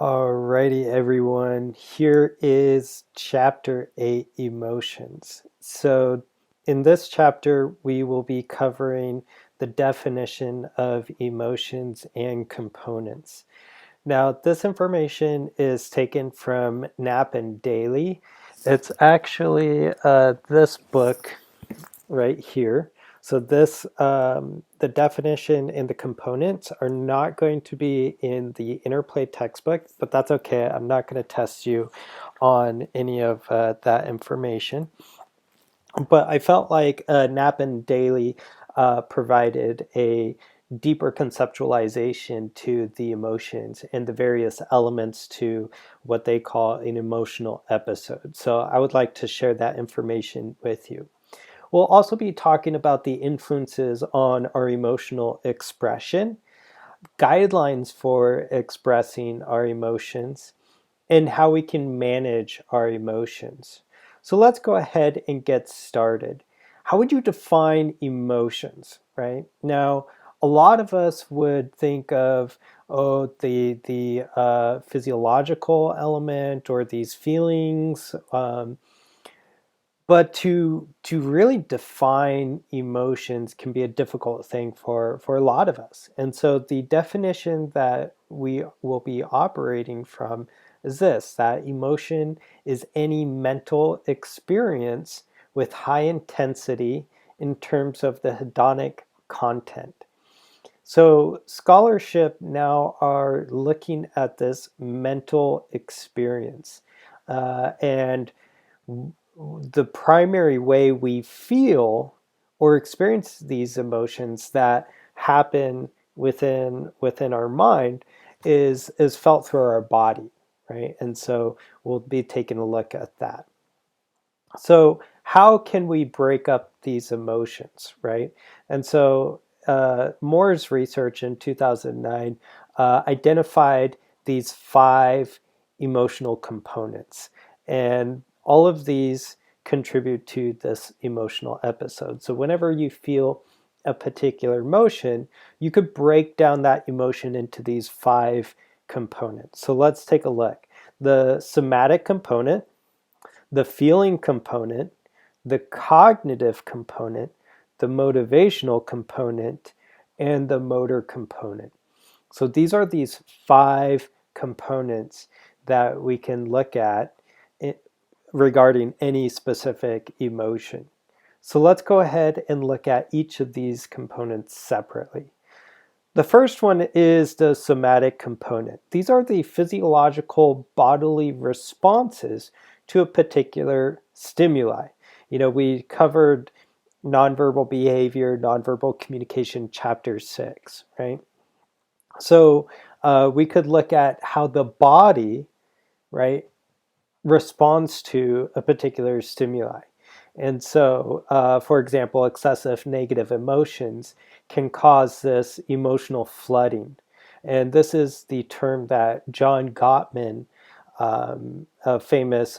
Alrighty, everyone. Here is chapter 8, Emotions. So, in this chapter, we will be covering the definition of emotions and components. Now, this information is taken from Knapp and Daly. It's actually this book right here. So the definition and the components are not going to be in the Interplay textbook, but that's okay. I'm not going to test you on any of that information. But I felt like Knapp and Daly provided a deeper conceptualization to the emotions and the various elements to what they call an emotional episode. So I would like to share that information with you. We'll also be talking about the influences on our emotional expression, guidelines for expressing our emotions, and how we can manage our emotions. So let's go ahead and get started. How would you define emotions, right? Now, a lot of us would think of, the physiological element or these feelings, but to really define emotions can be a difficult thing for a lot of us. And so the definition that we will be operating from is this: that emotion is any mental experience with high intensity in terms of the hedonic content. So scholarship now are looking at this mental experience, and the primary way we feel or experience these emotions that happen within our mind is felt through our body, right? And so we'll be taking a look at that. So how can we break up these emotions, right? And so Moore's research in 2009 identified these 5 emotional components, and all of these contribute to this emotional episode. So whenever you feel a particular emotion, you could break down that emotion into these 5 components. So let's take a look. The somatic component, the feeling component, the cognitive component, the motivational component, and the motor component. So these are these 5 components that we can look at regarding any specific emotion. So let's go ahead and look at each of these components separately. The first one is the somatic component. These are the physiological bodily responses to a particular stimuli. We covered nonverbal behavior, nonverbal communication, chapter 6, right? So we could look at how the body, right, responds to a particular stimuli. And so, for example, excessive negative emotions can cause this emotional flooding. And this is the term that John Gottman, a famous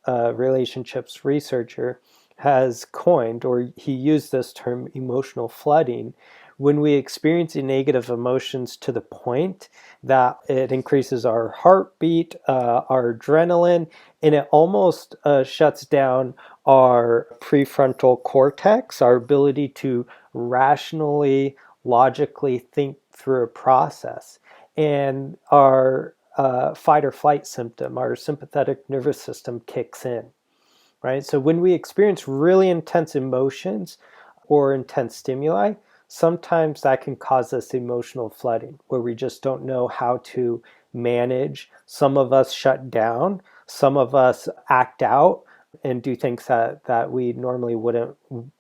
relationships researcher, has coined, or he used this term, emotional flooding, when we experience negative emotions to the point that it increases our heartbeat, our adrenaline, and it almost shuts down our prefrontal cortex, our ability to rationally, logically think through a process. And our fight or flight symptom, our sympathetic nervous system kicks in, right? So when we experience really intense emotions or intense stimuli, sometimes that can cause us emotional flooding where we just don't know how to manage. Some of us shut down, some of us act out and do things that we normally wouldn't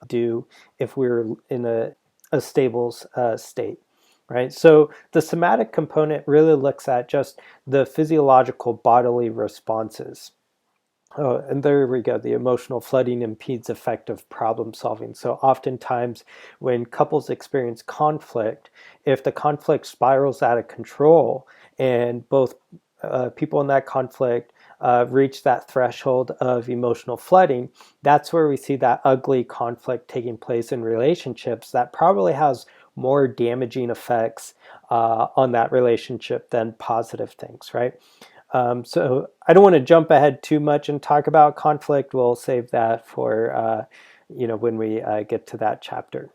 do if we were in a stable state, right? So the somatic component really looks at just the physiological bodily responses. Oh, and there we go. The emotional flooding impedes effective problem solving. So oftentimes when couples experience conflict, if the conflict spirals out of control and both people in that conflict reach that threshold of emotional flooding, that's where we see that ugly conflict taking place in relationships that probably has more damaging effects on that relationship than positive things, right? So I don't want to jump ahead too much and talk about conflict. We'll save that for when we get to that chapter.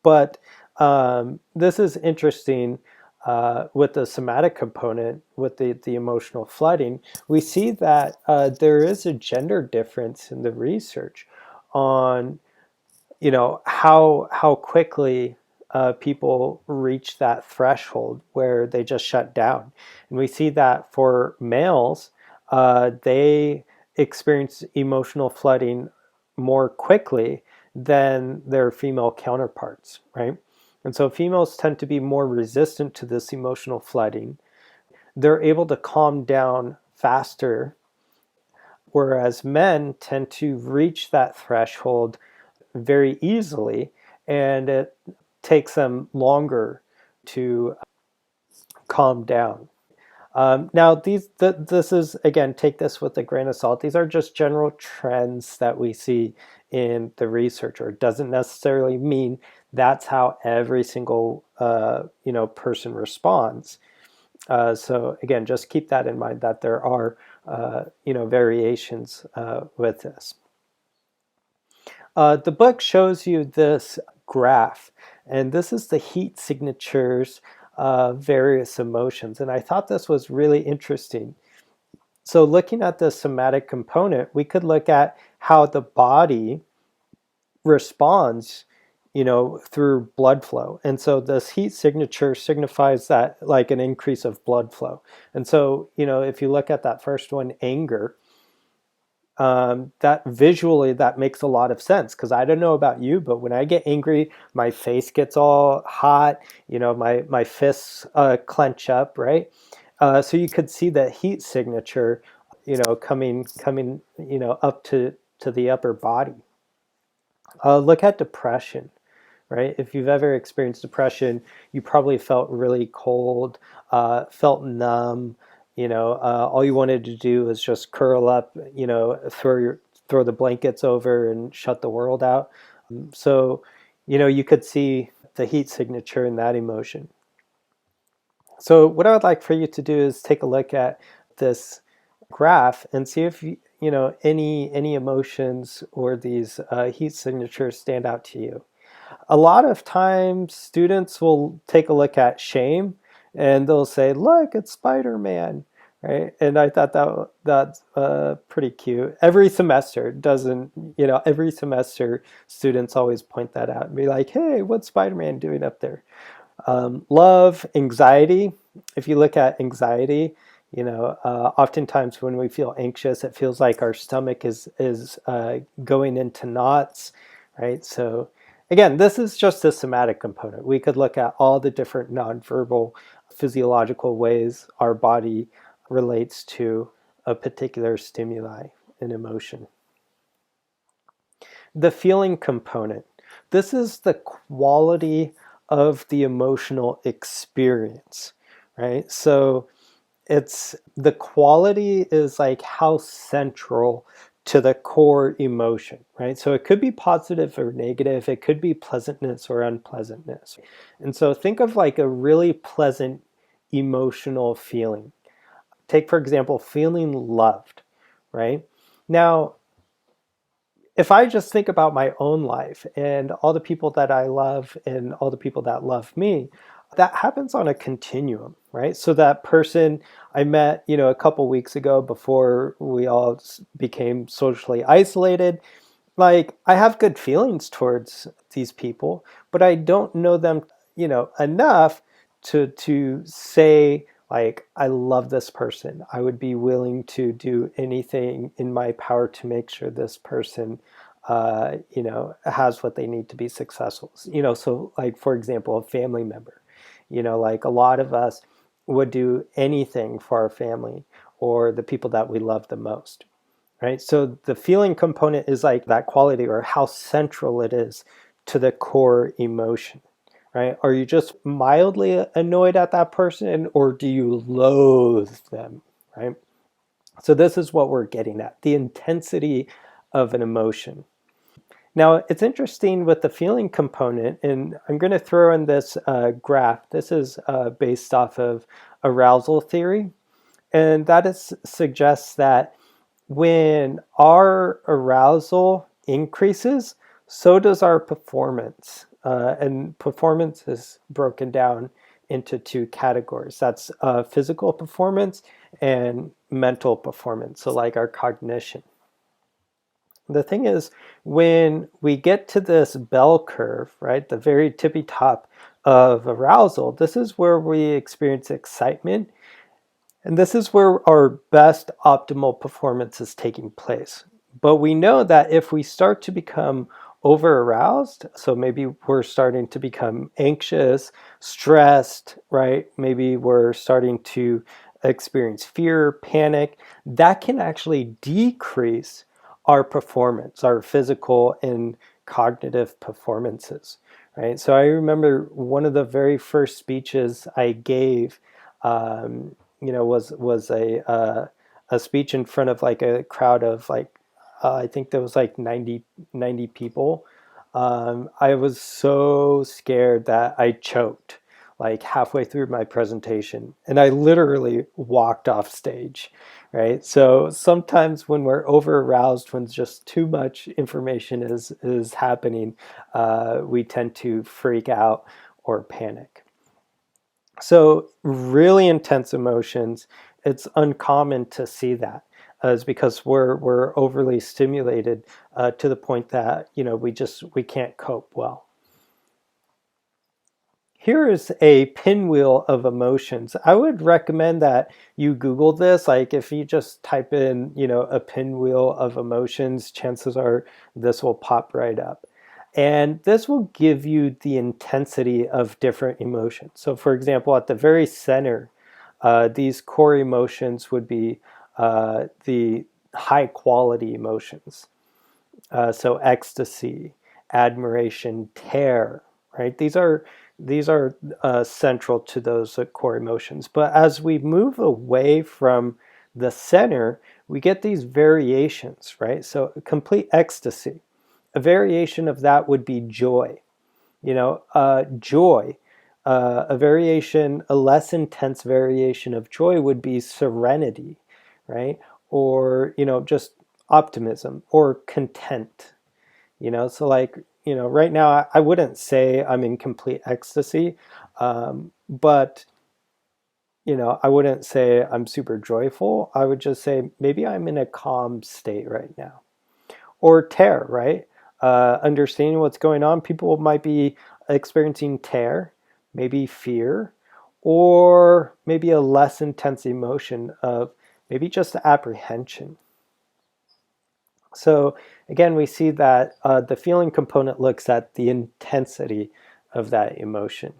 But this is interesting with the somatic component, with the emotional flooding. We see that there is a gender difference in the research on how quickly people reach that threshold where they just shut down. And we see that for males, they experience emotional flooding more quickly than their female counterparts, right? And so females tend to be more resistant to this emotional flooding. They're able to calm down faster, whereas men tend to reach that threshold very easily, and it takes them longer to calm down. Now, this is, again, take this with a grain of salt. These are just general trends that we see in the research, or it doesn't necessarily mean that's how every single person responds. So again, just keep that in mind, that there are variations with this. The book shows you this graph, and this is the heat signatures of various emotions. And I thought this was really interesting. So looking at the somatic component, we could look at how the body responds, through blood flow. And so this heat signature signifies that, like, an increase of blood flow. And so, if you look at that first one, anger, that visually, that makes a lot of sense, because I don't know about you, but when I get angry, my face gets all hot, my fists clench up, right? So you could see the heat signature, coming, up to the upper body. Look at depression, right? If you've ever experienced depression, you probably felt really cold, felt numb. All you wanted to do was just curl up, throw the blankets over and shut the world out. So, you could see the heat signature in that emotion. So what I would like for you to do is take a look at this graph and see if any emotions or these heat signatures stand out to you. A lot of times students will take a look at shame and they'll say, look, it's Spider-Man, right? And I thought that's pretty cute. Every semester every semester students always point that out and be like, hey, what's Spider-Man doing up there? Love, anxiety. If you look at anxiety, oftentimes when we feel anxious, it feels like our stomach is going into knots, right? So again, this is just a somatic component. We could look at all the different nonverbal physiological ways our body relates to a particular stimuli and emotion. The feeling component. This is the quality of the emotional experience, right? So it's the quality is like how central to the core emotion, right? So it could be positive or negative. It could be pleasantness or unpleasantness. And so think of like a really pleasant emotional feeling. Take, for example, feeling loved, right? Now, if I just think about my own life and all the people that I love and all the people that love me, that happens on a continuum, right? So that person I met, a couple weeks ago before we all became socially isolated, like, I have good feelings towards these people, but I don't know them, enough to say, like, I love this person. I would be willing to do anything in my power to make sure this person, has what they need to be successful. So like, for example, a family member, like a lot of us would do anything for our family or the people that we love the most, right? So the feeling component is like that quality or how central it is to the core emotion, right? Are you just mildly annoyed at that person, or do you loathe them, right? So this is what we're getting at, the intensity of an emotion. Now, it's interesting with the feeling component, and I'm going to throw in this graph. This is based off of arousal theory, and suggests that when our arousal increases, so does our performance. And performance is broken down into two categories. That's physical performance and mental performance, so like our cognition. The thing is, when we get to this bell curve, right, the very tippy top of arousal, this is where we experience excitement, and this is where our best optimal performance is taking place. But we know that if we start to become over aroused, so maybe we're starting to become anxious, stressed, right? Maybe we're starting to experience fear, panic, that can actually decrease our performance, our physical and cognitive performances, right? So I remember one of the very first speeches I gave, was a speech in front of like a crowd of like I think there was like 90 people. I was so scared that I choked like halfway through my presentation, and I literally walked off stage, right? So sometimes when we're over aroused, when just too much information is happening, we tend to freak out or panic. So really intense emotions, it's uncommon to see that, is because we're overly stimulated to the point that we can't cope well. Here is a pinwheel of emotions. I would recommend that you Google this. Like if you just type in, a pinwheel of emotions, chances are this will pop right up. And this will give you the intensity of different emotions. So for example, at the very center, these core emotions would be the high quality emotions. So ecstasy, admiration, terror, right? These are central to those core emotions. But as we move away from the center, we get these variations, right? So complete ecstasy. A variation of that would be joy. Joy. A less intense variation of joy would be serenity, right? Or, just optimism or content, so like, right now I wouldn't say I'm in complete ecstasy, but I wouldn't say I'm super joyful. I would just say maybe I'm in a calm state right now. Or terror, right? Understanding what's going on, people might be experiencing terror, maybe fear, or maybe a less intense emotion of maybe just apprehension. So again, we see that the feeling component looks at the intensity of that emotion.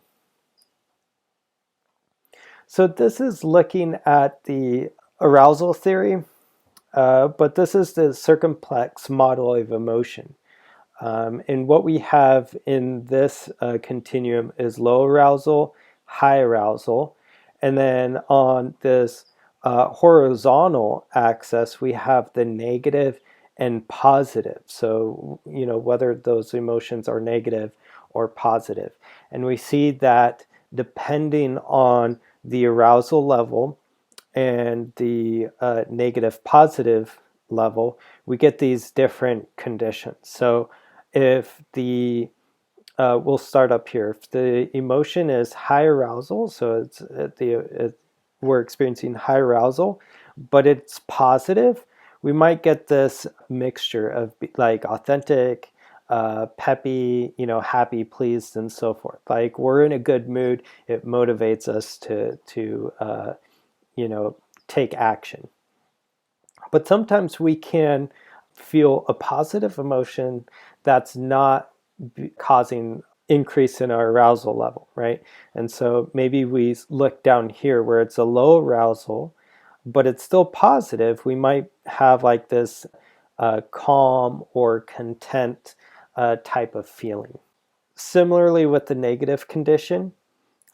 So this is looking at the arousal theory, but this is the circumplex model of emotion. And what we have in this continuum is low arousal, high arousal, and then on this horizontal axis, we have the negative and positive. So, whether those emotions are negative or positive. And we see that depending on the arousal level and the negative positive level, we get these different conditions. So if we'll start up here. If the emotion is high arousal, so we're experiencing high arousal, but it's positive, we might get this mixture of like authentic, peppy, happy, pleased, and so forth. Like we're in a good mood, it motivates us to take action. But sometimes we can feel a positive emotion that's not causing increase in our arousal level, right? And so maybe we look down here where it's a low arousal, but it's still positive. We might have like this calm or content type of feeling. Similarly with the negative condition,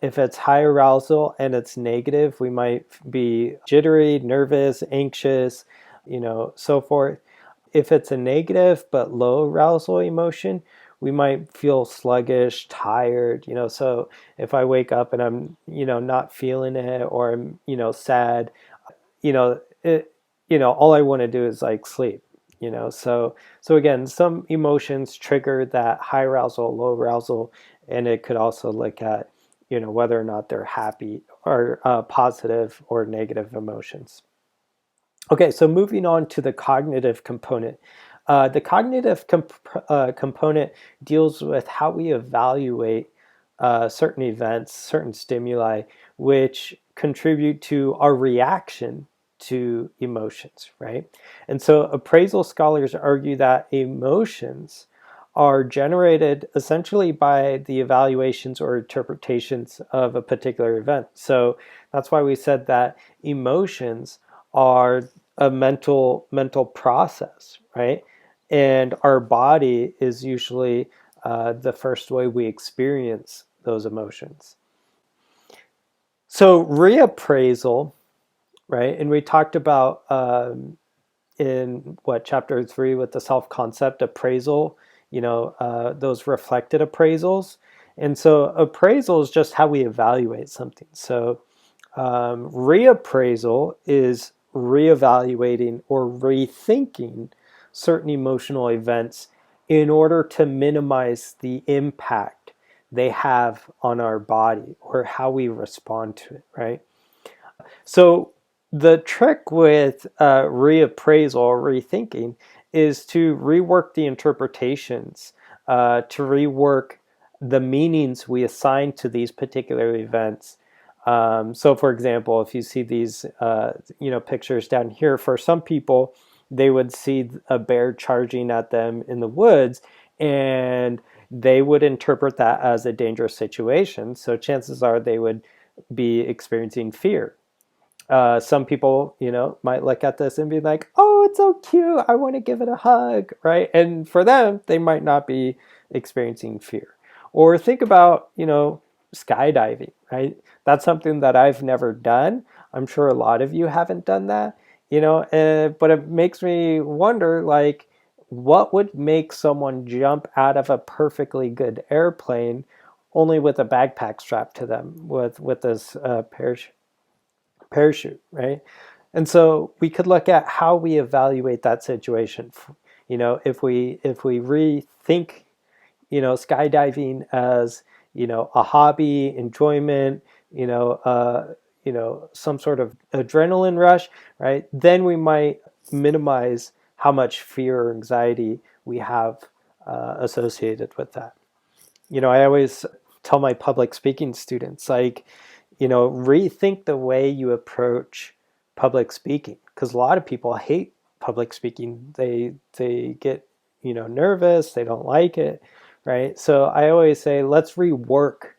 if it's high arousal and it's negative, we might be jittery, nervous, anxious, so forth. if it's a negative but low arousal emotion, we might feel sluggish, tired, so if I wake up and I'm, not feeling it, or I'm, sad, all I want to do is like sleep, so again, some emotions trigger that high arousal, low arousal, and it could also look at, whether or not they're happy or positive or negative emotions. Okay, so moving on to the cognitive component. The cognitive component deals with how we evaluate certain events, certain stimuli, which contribute to our reaction to emotions, right? And so appraisal scholars argue that emotions are generated essentially by the evaluations or interpretations of a particular event. So that's why we said that emotions are a mental process, right? And our body is usually the first way we experience those emotions. So reappraisal, right? And we talked about in chapter 3 with the self-concept appraisal, those reflected appraisals. And so appraisal is just how we evaluate something. So reappraisal is reevaluating or rethinking certain emotional events in order to minimize the impact they have on our body or how we respond to it, right? So the trick with reappraisal or rethinking is to rework the interpretations, to rework the meanings we assign to these particular events. So, for example, if you see these, pictures down here, for some people, they would see a bear charging at them in the woods, and they would interpret that as a dangerous situation. So, chances are they would be experiencing fear. Some people, might look at this and be like, "Oh, it's so cute. I want to give it a hug," right? And for them, they might not be experiencing fear. Or think about, skydiving, right? That's something that I've never done. I'm sure a lot of you haven't done that, but it makes me wonder, like, what would make someone jump out of a perfectly good airplane only with a backpack strapped to them with this parachute, right? And so we could look at how we evaluate that situation. If we rethink, skydiving as, a hobby, enjoyment, some sort of adrenaline rush, right? Then we might minimize how much fear or anxiety we have associated with that. I always tell my public speaking students, like, rethink the way you approach public speaking, because a lot of people hate public speaking. They get, nervous, they don't like it, right? So I always say, let's rework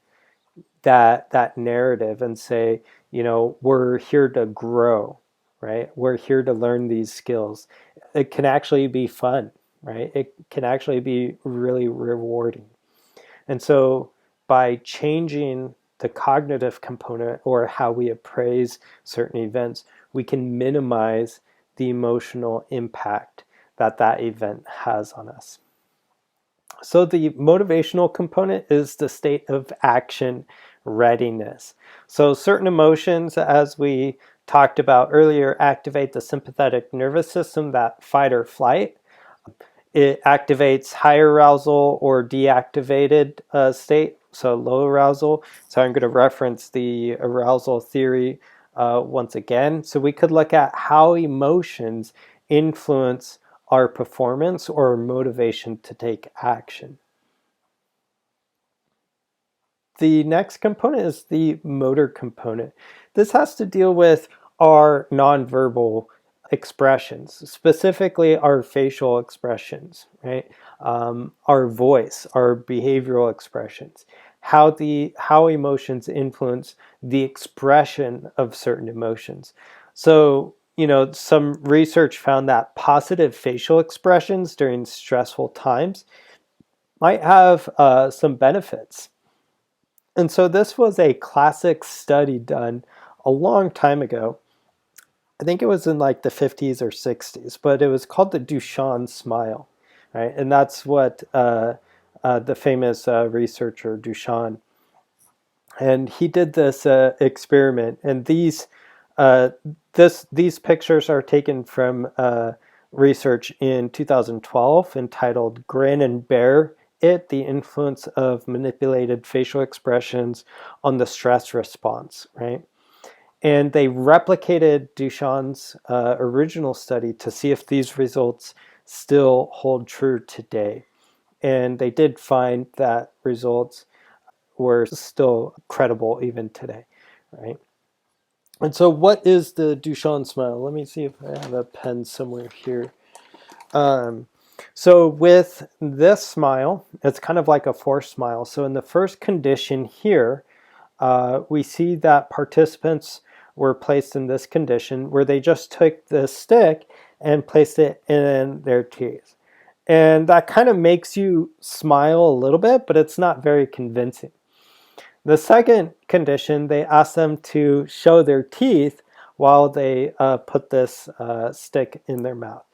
that narrative and say, we're here to grow, right? We're here to learn these skills. It can actually be fun, right? It can actually be really rewarding. And so by changing the cognitive component or how we appraise certain events, we can minimize the emotional impact that event has on us. So the motivational component is the state of action readiness. So certain emotions, as we talked about earlier, activate the sympathetic nervous system, that fight or flight. It activates high arousal or deactivated state, so low arousal. So I'm going to reference the arousal theory once again. So we could look at how emotions influence our performance or motivation to take action. The next component is the motor component. This has to deal with our nonverbal expressions, specifically our facial expressions, right? Our voice, our behavioral expressions, how emotions influence the expression of certain emotions. So, some research found that positive facial expressions during stressful times might have some benefits. And so this was a classic study done a long time ago. I think it was in like the 50s or 60s, but it was called the Duchamp smile, right? And that's what the famous researcher Duchamp, and he did this experiment, and uh, these pictures are taken from research in 2012 entitled "Grin and Bear It: The Influence of Manipulated Facial Expressions on the Stress Response," right? And they replicated Duchamp's original study to see if these results still hold true today. And they did find that results were still credible even today, right? And so, what is the Duchamp smile? Let me see if I have a pen somewhere here. Um, so, with this smile, it's kind of like a forced smile. So, in the first condition here, we see that participants were placed in this condition where they just took the stick and placed it in their teeth. And that kind of makes you smile a little bit, but it's not very convincing. The second condition, they asked them to show their teeth while they put this stick in their mouth.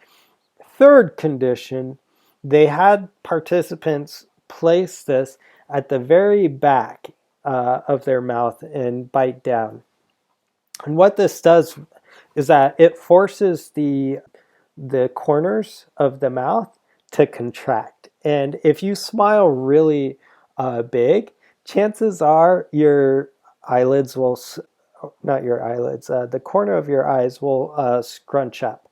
Third condition, they had participants place this at the very back of their mouth and bite down. And what this does is that it forces the corners of the mouth to contract. And if you smile really big, chances are your eyelids will, not your eyelids, the corner of your eyes will scrunch up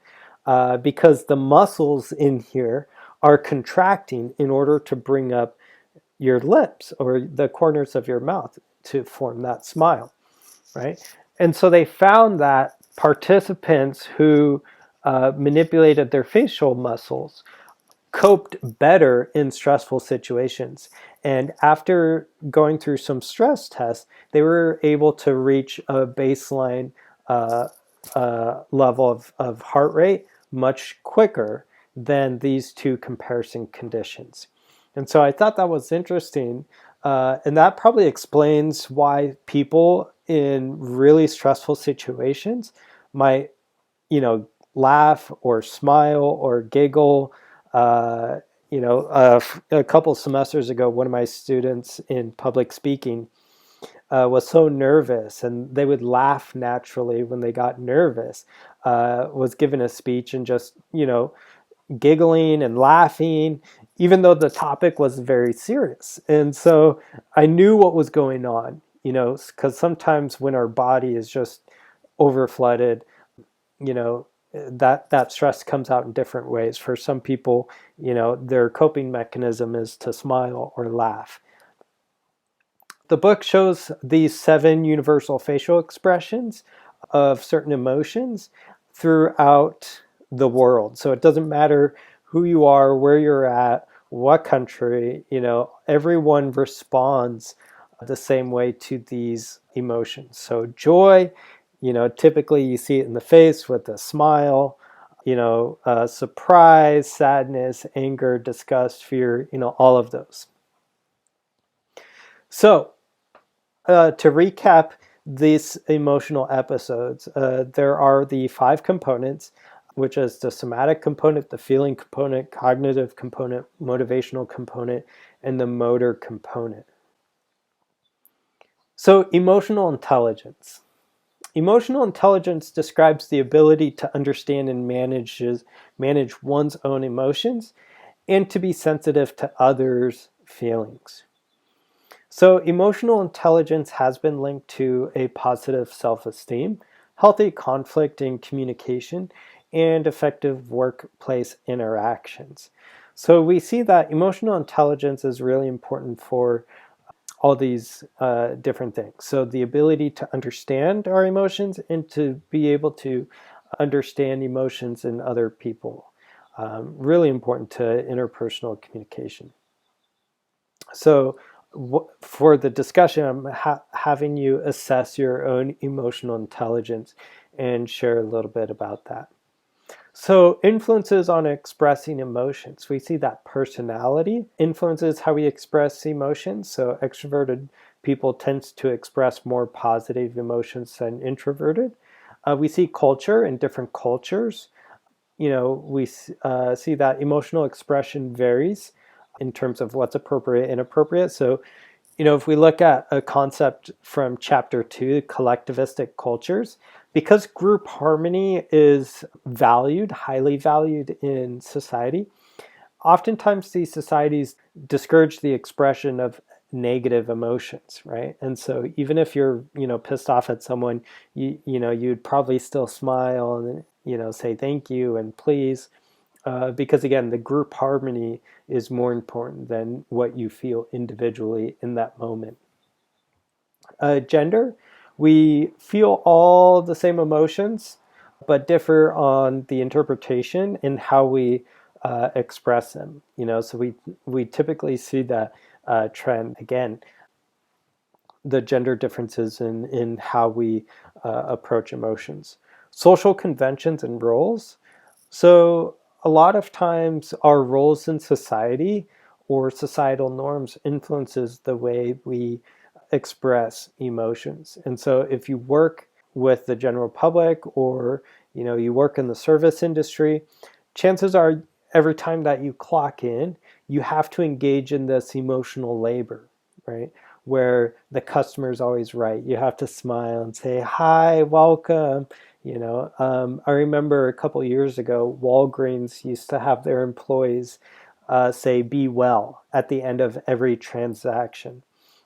because the muscles in here are contracting in order to bring up your lips or the corners of your mouth to form that smile, right? And so they found that participants who manipulated their facial muscles coped better in stressful situations. And after going through some stress tests, they were able to reach a baseline level of heart rate much quicker than these two comparison conditions. And so I thought that was interesting. And that probably explains why people in really stressful situations might, laugh or smile or giggle. A couple semesters ago, one of my students in public speaking was so nervous, and they would laugh naturally when they got nervous. Was given a speech and just giggling and laughing, even though the topic was very serious. And so I knew what was going on, because sometimes when our body is just overflooded, you know, that stress comes out in different ways. For some people, their coping mechanism is to smile or laugh. The book shows these 7 universal facial expressions of certain emotions throughout the world. So it doesn't matter who you are, where you're at, what country, everyone responds the same way to these emotions. So joy, typically you see it in the face with a smile, surprise, sadness, anger, disgust, fear, all of those. So to recap these emotional episodes, there are the 5 components, which is the somatic component, the feeling component, cognitive component, motivational component, and the motor component. So emotional intelligence. Emotional intelligence describes the ability to understand and manage one's own emotions and to be sensitive to others' feelings. So emotional intelligence has been linked to a positive self-esteem, healthy conflict and communication, and effective workplace interactions. So we see that emotional intelligence is really important for all these different things. So the ability to understand our emotions and to be able to understand emotions in other people. Really important to interpersonal communication. So for the discussion, I'm having you assess your own emotional intelligence and share a little bit about that. So influences on expressing emotions. We see that personality influences how we express emotions. So extroverted people tend to express more positive emotions than introverted. We see culture in different cultures. We see that emotional expression varies in terms of what's appropriate and inappropriate. So, if we look at a concept from chapter 2, collectivistic cultures, because group harmony is valued, highly valued in society, oftentimes these societies discourage the expression of negative emotions, right? And so even if you're, pissed off at someone, you'd probably still smile and, say thank you and please, because again, the group harmony is more important than what you feel individually in that moment. Gender, we feel all the same emotions, but differ on the interpretation and how we express them. So we typically see that trend again. The gender differences in how we approach emotions, social conventions and roles. So a lot of times our roles in society or societal norms influences the way we express emotions. And so if you work with the general public or you work in the service industry, chances are every time that you clock in, you have to engage in this emotional labor, right? Where the customer is always right. You have to smile and say, hi, welcome. I remember a couple years ago, Walgreens used to have their employees say, be well at the end of every transaction.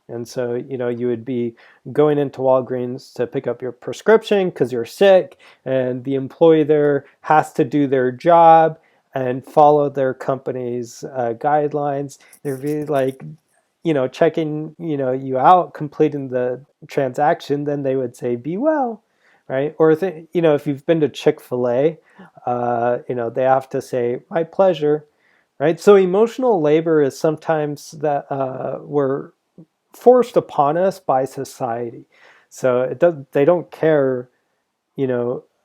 And so, you would be going into Walgreens to pick up your prescription because you're sick, and the employee there has to do their job and follow their company's guidelines. They're really like, checking, you out, completing the transaction, then they would say, be well, right? Or, if you've been to Chick-fil-A, they have to say, my pleasure, right? So emotional labor is sometimes that we're forced upon us by society. So they don't care,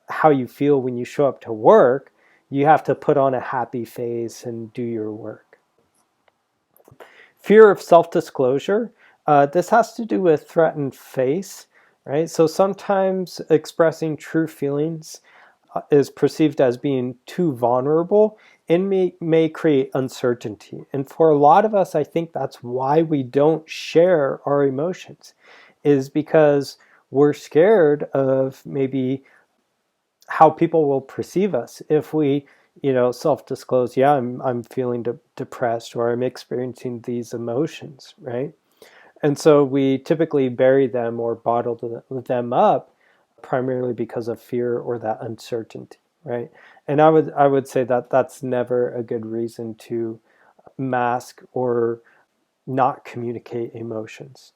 how you feel when you show up to work. You have to put on a happy face and do your work. Fear of self-disclosure. This has to do with threatened face, right? So sometimes expressing true feelings is perceived as being too vulnerable and may create uncertainty. And for a lot of us, I think that's why we don't share our emotions, is because we're scared of maybe how people will perceive us if we self-disclose, yeah, I'm feeling depressed, or I'm experiencing these emotions, right? And so we typically bury them or bottle them up, primarily because of fear or that uncertainty, right? And I would say that that's never a good reason to mask or not communicate emotions.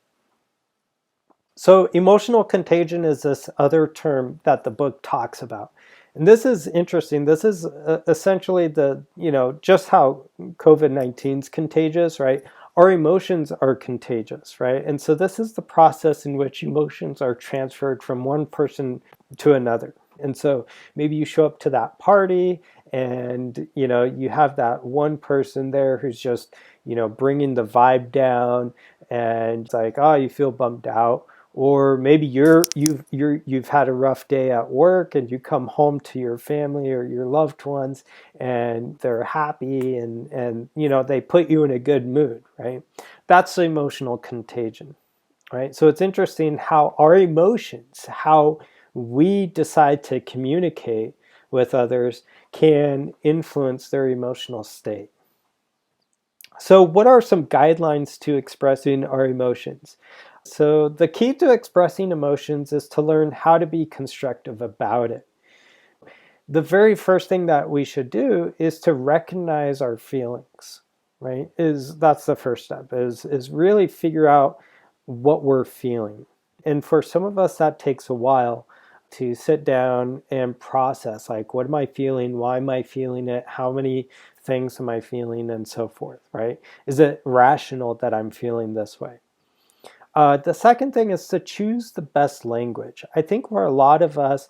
So emotional contagion is this other term that the book talks about. And this is interesting. This is essentially just how COVID-19 is contagious, right? Our emotions are contagious, right? And so this is the process in which emotions are transferred from one person to another. And so maybe you show up to that party and, you have that one person there who's just, bringing the vibe down, and it's like, oh, you feel bummed out. Or maybe you've had a rough day at work and you come home to your family or your loved ones and they're happy, and they put you in a good mood, right? That's the emotional contagion, right? So it's interesting how our emotions, how we decide to communicate with others, can influence their emotional state. So what are some guidelines to expressing our emotions? So the key to expressing emotions is to learn how to be constructive about it. The very first thing that we should do is to recognize our feelings, right? That's the first step, is really figure out what we're feeling. And for some of us, that takes a while to sit down and process, like, what am I feeling? Why am I feeling it? How many things am I feeling? And so forth, right? Is it rational that I'm feeling this way? The second thing is to choose the best language. I think where a lot of us,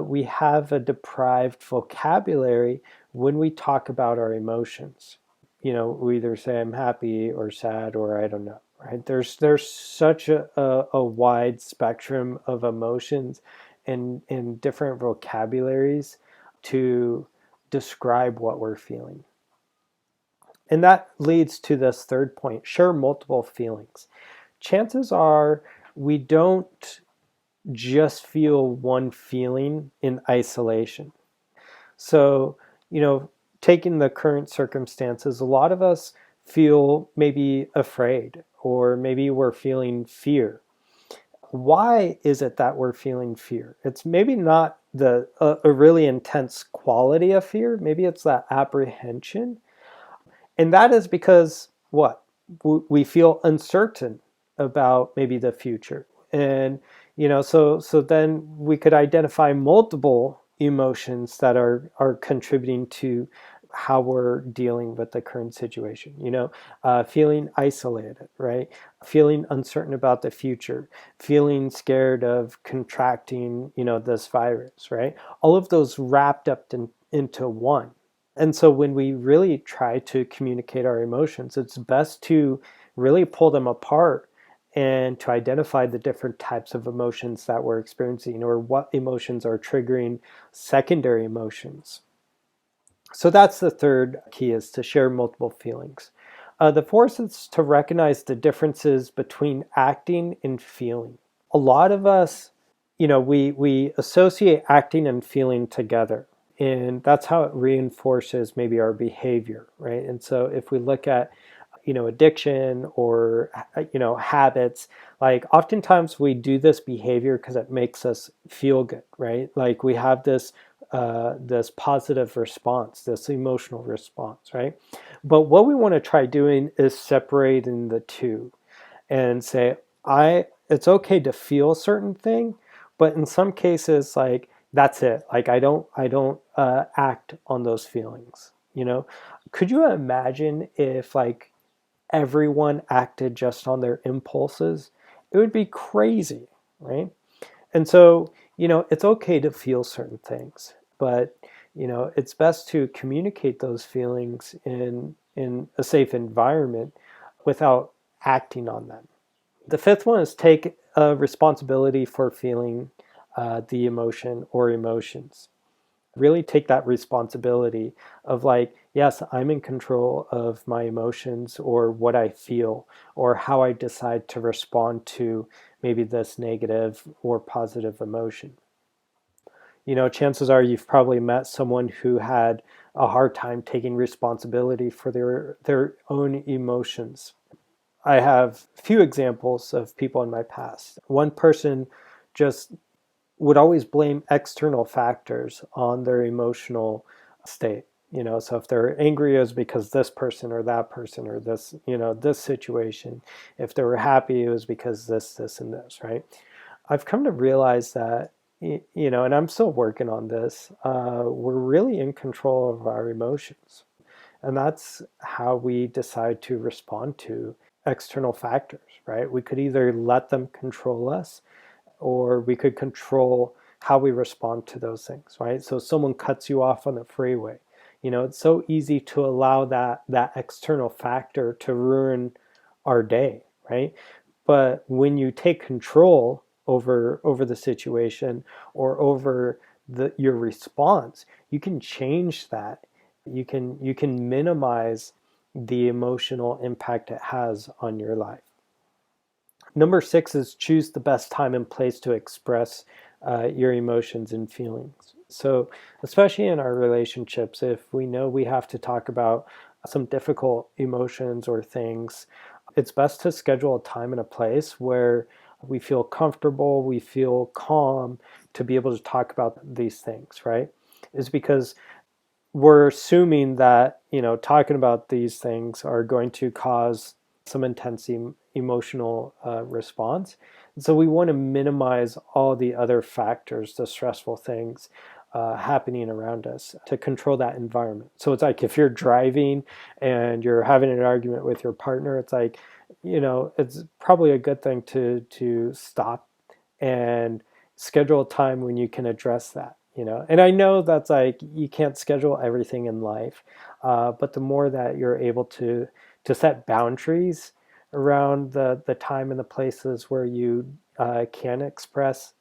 we have a deprived vocabulary when we talk about our emotions. We either say I'm happy or sad or I don't know, right? There's such a wide spectrum of emotions, in different vocabularies to describe what we're feeling. And that leads to this third point: share multiple feelings. Chances are we don't just feel one feeling in isolation. So, taking the current circumstances, a lot of us feel maybe afraid, or maybe we're feeling fear. Why is it that we're feeling fear? It's maybe not a really intense quality of fear. Maybe it's that apprehension. And that is because what? We feel uncertain about maybe the future. And so then we could identify multiple emotions that are contributing to how we're dealing with the current situation. Feeling isolated, right? Feeling uncertain about the future, feeling scared of contracting, this virus, right? All of those wrapped up into one. And so when we really try to communicate our emotions, it's best to really pull them apart and to identify the different types of emotions that we're experiencing, or what emotions are triggering secondary emotions. So that's the third key, is to share multiple feelings. The fourth is to recognize the differences between acting and feeling. A lot of us, we associate acting and feeling together. And that's how it reinforces maybe our behavior, right? And so if we look at, addiction, or, habits, like oftentimes we do this behavior because it makes us feel good, right? Like we have this positive response, this emotional response, right? But what we want to try doing is separating the two and say, it's okay to feel a certain thing, but in some cases, like, that's it. Like, I don't act on those feelings. Could you imagine if, like, everyone acted just on their impulses? It would be crazy, right? And so, it's okay to feel certain things, but it's best to communicate those feelings in a safe environment without acting on them. The fifth one is take responsibility for feeling the emotion or emotions. Really take that responsibility of, like, yes, I'm in control of my emotions, or what I feel, or how I decide to respond to maybe this negative or positive emotion. Chances are you've probably met someone who had a hard time taking responsibility for their own emotions. I have few examples of people in my past. One person just would always blame external factors on their emotional state. So if they're angry, it was because this person or that person, or this situation. If they were happy, it was because this, and this, right? I've come to realize that, and I'm still working on this, we're really in control of our emotions. And that's how we decide to respond to external factors, right? We could either let them control us, or we could control how we respond to those things, right? So someone cuts you off on the freeway. It's so easy to allow that external factor to ruin our day, right? But when you take control over the situation, or over your response, you can change that. You can minimize the emotional impact it has on your life. Number 6 is choose the best time and place to express your emotions and feelings. So, especially in our relationships, if we know we have to talk about some difficult emotions or things, it's best to schedule a time and a place where we feel comfortable, we feel calm to be able to talk about these things, right? Is because we're assuming that, talking about these things are going to cause some intense emotional response. And so we want to minimize all the other factors, the stressful things happening around us, to control that environment. So it's like if you're driving and you're having an argument with your partner, it's like, it's probably a good thing to stop and schedule a time when you can address that. And I know that's, like, you can't schedule everything in life, but the more that you're able to set boundaries around the time and the places where you can express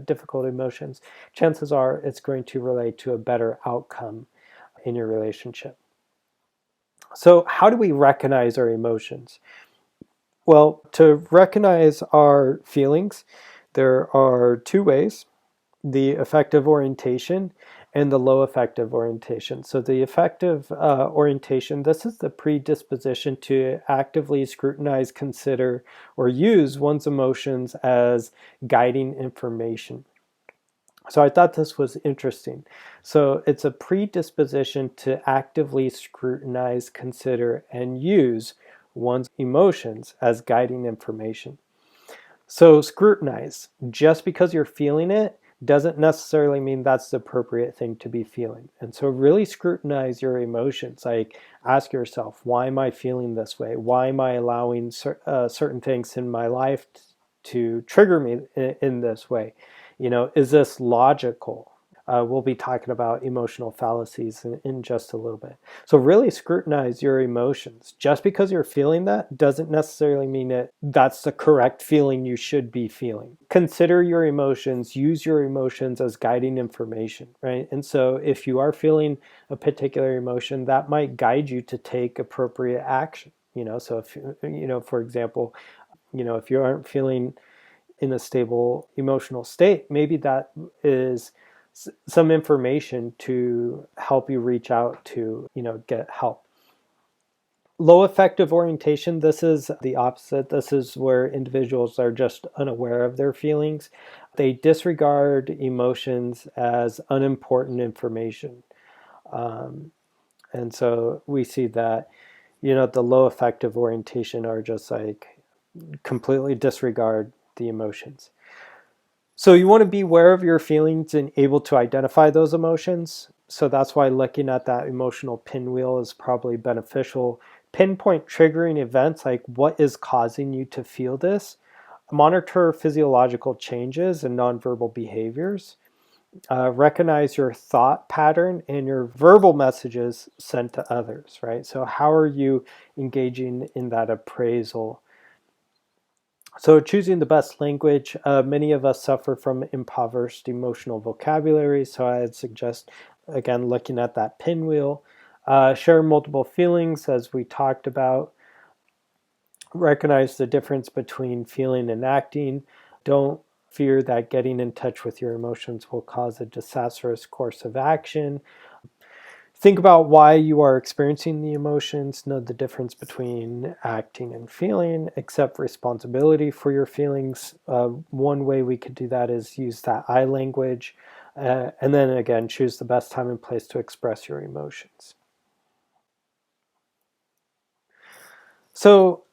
difficult emotions, chances are it's going to relate to a better outcome in your relationship. So, how do we recognize our emotions? Well, to recognize our feelings, there are two ways: the affective orientation and the low affective orientation. So, the affective orientation, this is the predisposition to actively scrutinize, consider, or use one's emotions as guiding information. So I thought this was interesting. So it's a predisposition to actively scrutinize, consider, and use one's emotions as guiding information. So scrutinize, just because you're feeling it doesn't necessarily mean that's the appropriate thing to be feeling. And so really scrutinize your emotions. Like, ask yourself, why am I feeling this way? Why am I allowing certain things in my life to trigger me in this way? Is this logical? We'll be talking about emotional fallacies in just a little bit. So really scrutinize your emotions. Just because you're feeling that doesn't necessarily mean that that's the correct feeling you should be feeling. Consider your emotions, use your emotions as guiding information, right? And so if you are feeling a particular emotion, that might guide you to take appropriate action. So if, for example, if you aren't feeling in a stable emotional state, maybe that is some information to help you reach out to, get help. Low affective orientation, this is the opposite. This is where individuals are just unaware of their feelings. They disregard emotions as unimportant information. And so we see that, the low affective orientation are just like completely disregard the emotions. So you want to be aware of your feelings and able to identify those emotions. So that's why looking at that emotional pinwheel is probably beneficial. Pinpoint triggering events, like what is causing you to feel this. Monitor physiological changes and nonverbal behaviors. Recognize your thought pattern and your verbal messages sent to others, right? So how are you engaging in that appraisal? So choosing the best language, many of us suffer from impoverished emotional vocabulary. So I'd suggest, again, looking at that pinwheel. Share multiple feelings, as we talked about. Recognize the difference between feeling and acting. Don't fear that getting in touch with your emotions will cause a disastrous course of action. Think about why you are experiencing the emotions. Know the difference between acting and feeling. Accept responsibility for your feelings. One way we could do that is use that I language. And then again, choose the best time and place to express your emotions. So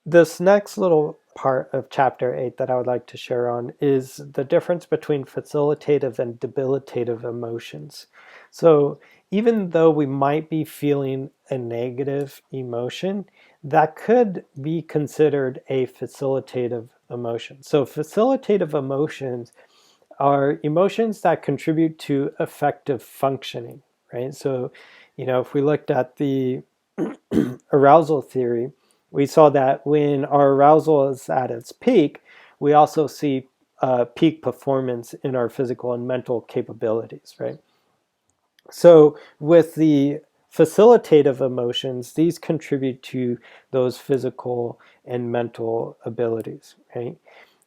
this next little part of chapter 8 that I would like to share on is the difference between facilitative and debilitative emotions. So even though we might be feeling a negative emotion, that could be considered a facilitative emotion. So facilitative emotions are emotions that contribute to effective functioning, right? So, if we looked at the arousal theory, we saw that when our arousal is at its peak, we also see peak performance in our physical and mental capabilities, right? So with the facilitative emotions, these contribute to those physical and mental abilities, right?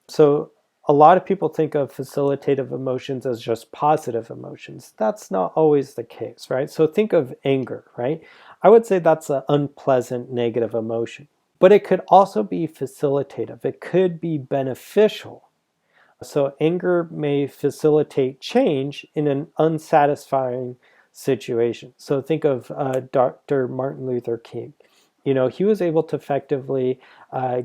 So a lot of people think of facilitative emotions as just positive emotions. That's not always the case, right? So think of anger, right? I would say that's an unpleasant negative emotion, but it could also be facilitative. It could be beneficial. So anger may facilitate change in an unsatisfying situation. So think of Dr. Martin Luther King. He was able to effectively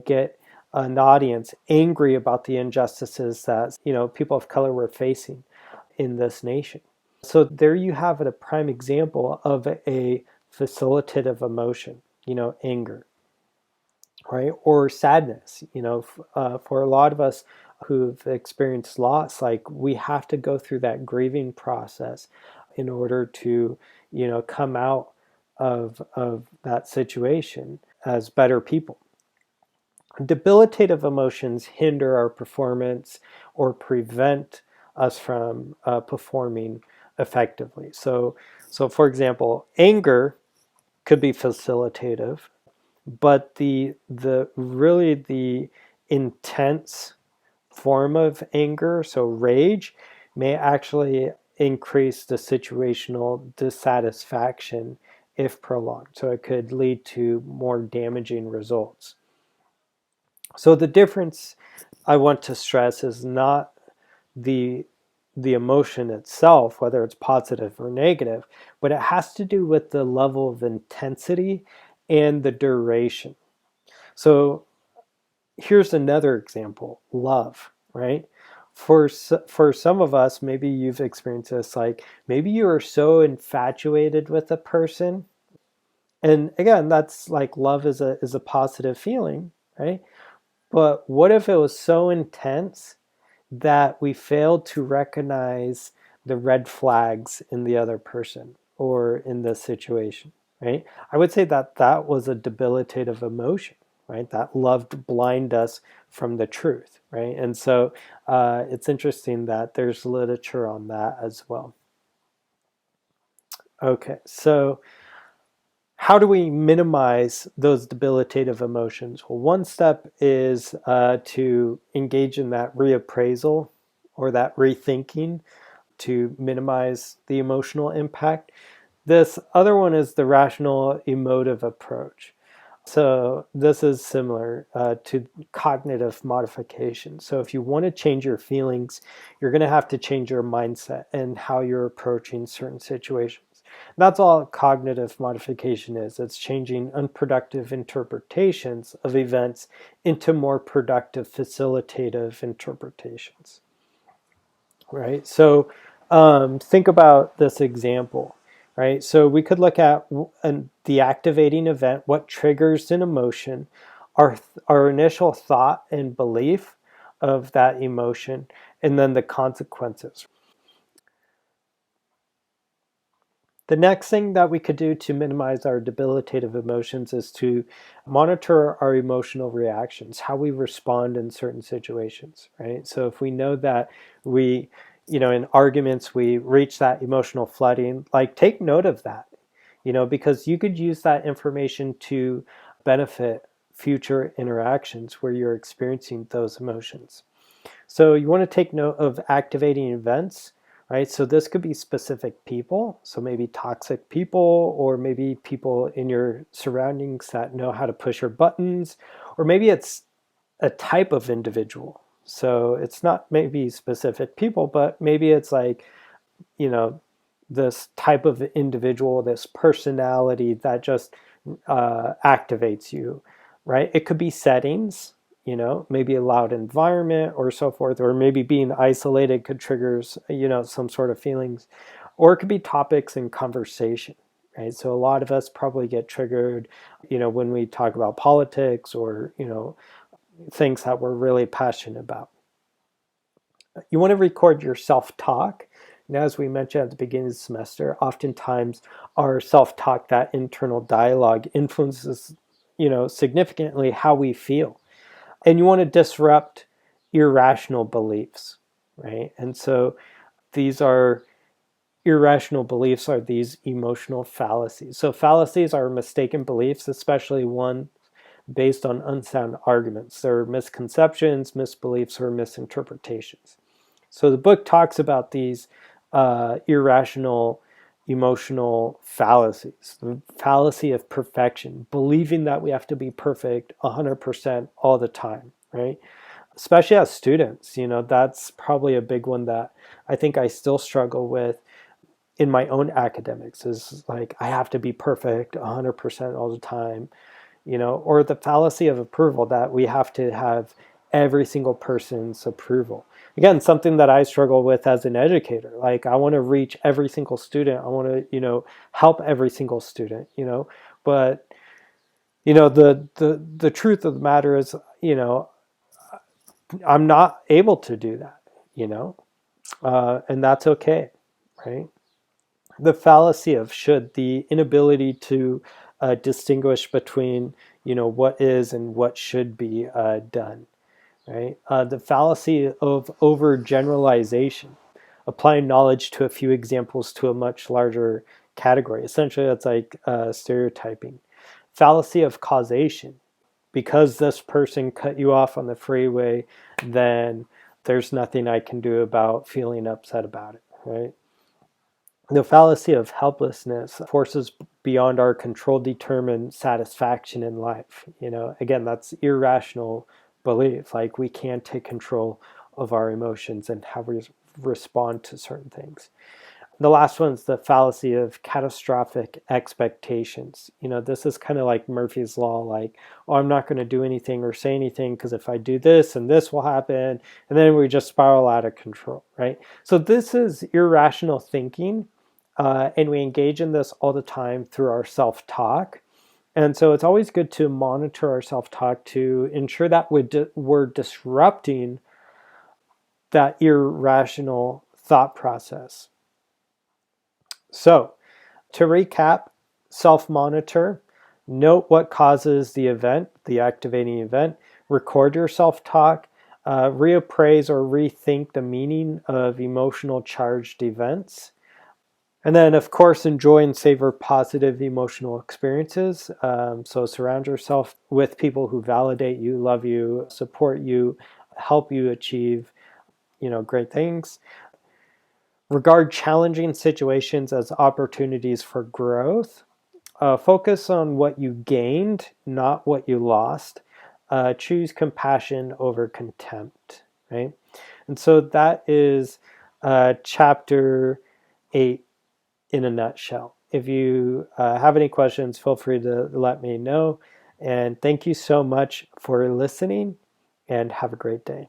get an audience angry about the injustices that people of color were facing in this nation. So there you have it, a prime example of a facilitative emotion, anger, right? Or sadness. For a lot of us who've experienced loss, like, we have to go through that grieving process in order to come out of that situation as better people. Debilitative emotions hinder our performance or prevent us from performing effectively. So for example, anger could be facilitative, but the intense form of anger, so rage, may actually increase the situational dissatisfaction if prolonged. So it could lead to more damaging results. So the difference I want to stress is not the the emotion itself, whether it's positive or negative, but it has to do with the level of intensity and the duration. So here's another example: love, right? For some of us, maybe you've experienced this, like maybe you are so infatuated with a person, and again, that's like love is a positive feeling, right? But what if it was so intense that we failed to recognize the red flags in the other person or in the situation, right? I would say that that was a debilitative emotion, right? That love to blind us from the truth, right? And so it's interesting that there's literature on that as well. Okay, so how do we minimize those debilitative emotions? Well, one step is to engage in that reappraisal or that rethinking to minimize the emotional impact. This other one is the rational emotive approach. So this is similar to cognitive modification. So if you want to change your feelings, you're going to have to change your mindset and how you're approaching certain situations. That's all cognitive modification is. It's changing unproductive interpretations of events into more productive facilitative interpretations, right? So think about this example, right? So we could look at the activating event, what triggers an emotion, our initial thought and belief of that emotion, and then the consequences. The next thing that we could do to minimize our debilitative emotions is to monitor our emotional reactions, how we respond in certain situations, right? So if we know that we, in arguments, we reach that emotional flooding, like take note of that, because you could use that information to benefit future interactions where you're experiencing those emotions. So you want to take note of activating events, right? So this could be specific people, so maybe toxic people, or maybe people in your surroundings that know how to push your buttons, or maybe it's a type of individual. So it's not maybe specific people, but maybe it's like, you know, this type of individual, this personality that just activates you, right? It could be settings, maybe a loud environment or so forth, or maybe being isolated could triggers, some sort of feelings, or it could be topics in conversation, right? So a lot of us probably get triggered, when we talk about politics or, things that we're really passionate about. You want to record your self-talk. And as we mentioned at the beginning of the semester, oftentimes our self-talk, that internal dialogue, influences, significantly how we feel. And you want to disrupt irrational beliefs, right? And so these are irrational beliefs are these emotional fallacies. So fallacies are mistaken beliefs, especially one based on unsound arguments. They're misconceptions, misbeliefs, or misinterpretations. So the book talks about these irrational emotional fallacies. The fallacy of perfection, believing that we have to be perfect 100% all the time, right? Especially as students, that's probably a big one that I think I still struggle with in my own academics, is like I have to be perfect 100% all the time, or the fallacy of approval, that we have to have every single person's approval. Again, something that I struggle with as an educator. Like I want to reach every single student. I want to, help every single student, but the truth of the matter is, I'm not able to do that, and that's okay, right? The fallacy of should, the inability to distinguish between, what is and what should be done, right? The fallacy of overgeneralization, applying knowledge to a few examples to a much larger category. Essentially, that's like stereotyping. Fallacy of causation, because this person cut you off on the freeway, then there's nothing I can do about feeling upset about it, right? The fallacy of helplessness, forces beyond our control determine satisfaction in life. Again, that's irrational belief. Like we can't take control of our emotions and how we respond to certain things. The last one is the fallacy of catastrophic expectations. This is kind of like Murphy's Law, like, oh, I'm not going to do anything or say anything because if I do this and this will happen, and then we just spiral out of control, right? So this is irrational thinking, and we engage in this all the time through our self-talk. And so it's always good to monitor our self-talk to ensure that we're disrupting that irrational thought process. So, to recap, self-monitor, note what causes the event, the activating event, record your self-talk, reappraise or rethink the meaning of emotional charged events, and then, of course, enjoy and savor positive emotional experiences. So surround yourself with people who validate you, love you, support you, help you achieve, great things. Regard challenging situations as opportunities for growth. Focus on what you gained, not what you lost. Choose compassion over contempt, right? And so that is chapter 8 in a nutshell. If you have any questions, feel free to let me know. And thank you so much for listening, and have a great day.